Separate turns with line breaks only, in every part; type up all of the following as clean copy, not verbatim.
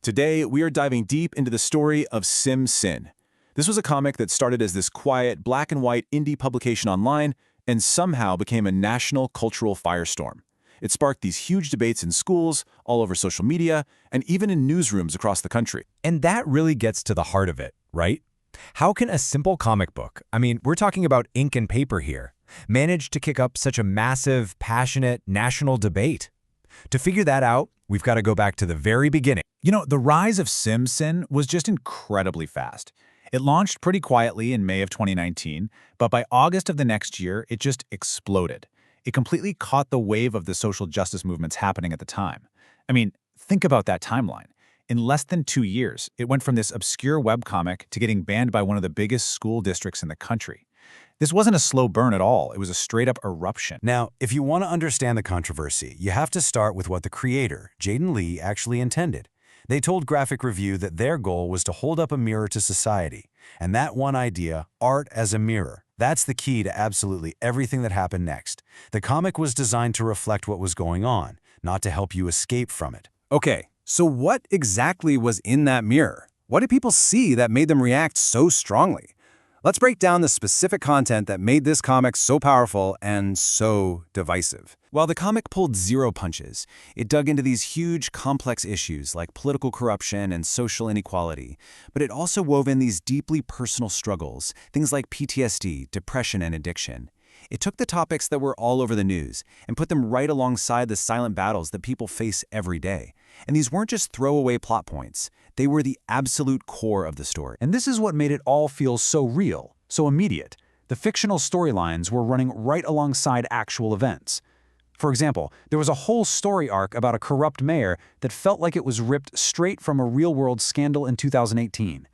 Today, we are diving deep into the story of Sim Sin. This was a comic that started as this quiet, black-and-white indie publication online and somehow became a national cultural firestorm. It sparked these huge debates in schools, all over social media, and even in newsrooms across the country.
And that really gets to the heart of it, right? How can a simple comic book, we're talking about ink and paper here, manage to kick up such a massive, passionate national debate? To figure that out, we've got to go back to the very beginning.
The rise of Sim Sin was just incredibly fast. It launched pretty quietly in May of 2019, but by August of the next year, it just exploded. It completely caught the wave of the social justice movements happening at the time. Think about that timeline. In less than 2 years, it went from this obscure webcomic to getting banned by one of the biggest school districts in the country. This wasn't a slow burn at all. It was a straight-up eruption.
Now, if you want to understand the controversy, you have to start with what the creator, Jaden Lee, actually intended. They told Graphic Review that their goal was to hold up a mirror to society. And that one idea, art as a mirror, that's the key to absolutely everything that happened next. The comic was designed to reflect what was going on, not to help you escape from it.
Okay, so what exactly was in that mirror? What did people see that made them react so strongly? Let's break down the specific content that made this comic so powerful and so divisive. While the comic pulled zero punches, it dug into these huge, complex issues like political corruption and social inequality, but it also wove in these deeply personal struggles, things like PTSD, depression, and addiction. It took the topics that were all over the news and put them right alongside the silent battles that people face every day. And these weren't just throwaway plot points. They were the absolute core of the story.
And this is what made it all feel so real, so immediate. The fictional storylines were running right alongside actual events. For example, there was a whole story arc about a corrupt mayor that felt like it was ripped straight from a real-world scandal in 2018.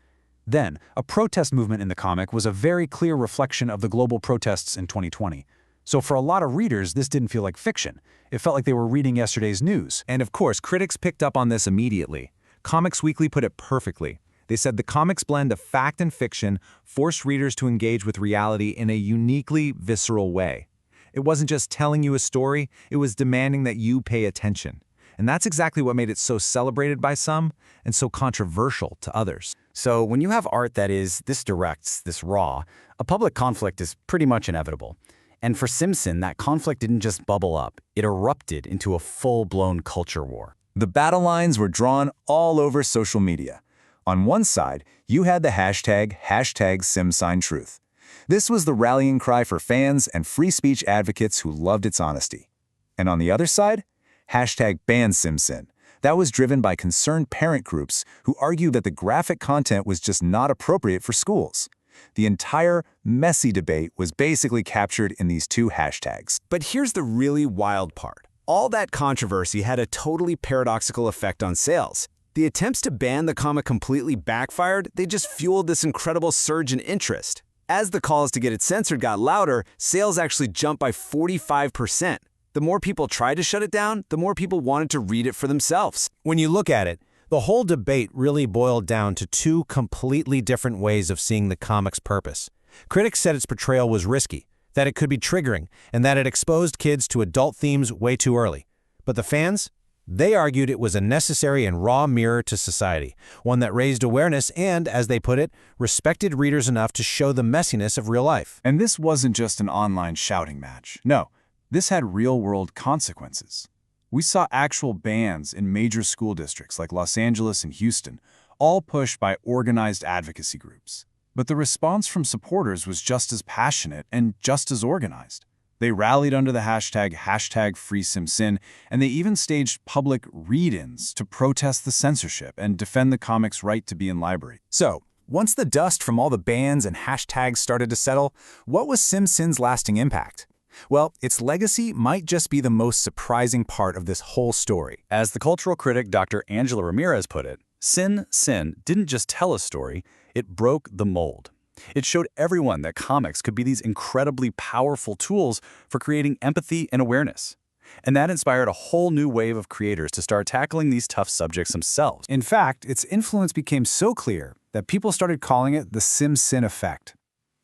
Then, a protest movement in the comic was a very clear reflection of the global protests in 2020. So for a lot of readers, this didn't feel like fiction. It felt like they were reading yesterday's news.
And of course, critics picked up on this immediately. Comics Weekly put it perfectly. They said the comic's blend of fact and fiction forced readers to engage with reality in a uniquely visceral way. It wasn't just telling you a story, it was demanding that you pay attention. And that's exactly what made it so celebrated by some and so controversial to others.
So when you have art that is this direct, this raw, a public conflict is pretty much inevitable. And for Sim Sin, that conflict didn't just bubble up, it erupted into a full-blown culture war.
The battle lines were drawn all over social media. On one side, you had the hashtag #SimSignTruth. This was the rallying cry for fans and free speech advocates who loved its honesty. And on the other side, #BanSimSin. That was driven by concerned parent groups who argued that the graphic content was just not appropriate for schools. The entire messy debate was basically captured in these two hashtags.
But here's the really wild part. All that controversy had a totally paradoxical effect on sales. The attempts to ban the comic completely backfired, they just fueled this incredible surge in interest. As the calls to get it censored got louder, sales actually jumped by 45%. The more people tried to shut it down, the more people wanted to read it for themselves.
When you look at it, the whole debate really boiled down to two completely different ways of seeing the comic's purpose. Critics said its portrayal was risky, that it could be triggering, and that it exposed kids to adult themes way too early. But the fans? They argued it was a necessary and raw mirror to society, one that raised awareness and, as they put it, respected readers enough to show the messiness of real life.
And this wasn't just an online shouting match. No, this had real-world consequences. We saw actual bans in major school districts like Los Angeles and Houston, all pushed by organized advocacy groups. But the response from supporters was just as passionate and just as organized. They rallied under the hashtag #FreeSimSin, and they even staged public read-ins to protest the censorship and defend the comic's right to be in libraries.
So, once the dust from all the bans and hashtags started to settle, what was Sim Sin's lasting impact? Well, its legacy might just be the most surprising part of this whole story. As the cultural critic Dr. Angela Ramirez put it, Sim Sin didn't just tell a story, it broke the mold. It showed everyone that comics could be these incredibly powerful tools for creating empathy and awareness. And that inspired a whole new wave of creators to start tackling these tough subjects themselves.
In fact, its influence became so clear that people started calling it the Sim Sin effect.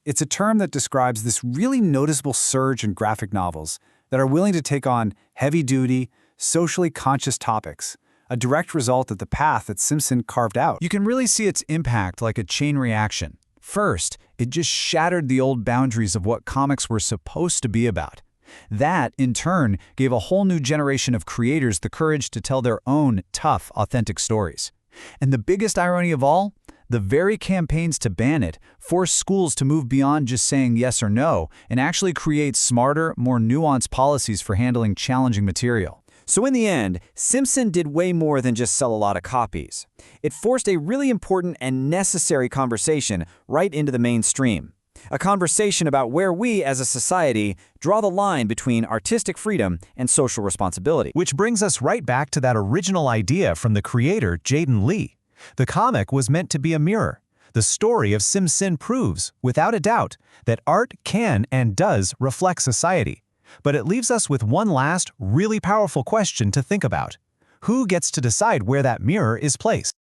It's a term that describes this really noticeable surge in graphic novels that are willing to take on heavy-duty, socially conscious topics, a direct result of the path that Simpson carved out.
You can really see its impact like a chain reaction. First, it just shattered the old boundaries of what comics were supposed to be about. That, in turn, gave a whole new generation of creators the courage to tell their own tough, authentic stories. And the biggest irony of all? The very campaigns to ban it forced schools to move beyond just saying yes or no and actually create smarter, more nuanced policies for handling challenging material.
So in the end, Simpson did way more than just sell a lot of copies. It forced a really important and necessary conversation right into the mainstream. A conversation about where we, as a society, draw the line between artistic freedom and social responsibility.
Which brings us right back to that original idea from the creator, Jaden Lee. The comic was meant to be a mirror. The story of Simpson proves, without a doubt, that art can and does reflect society. But it leaves us with one last, really powerful question to think about. Who gets to decide where that mirror is placed?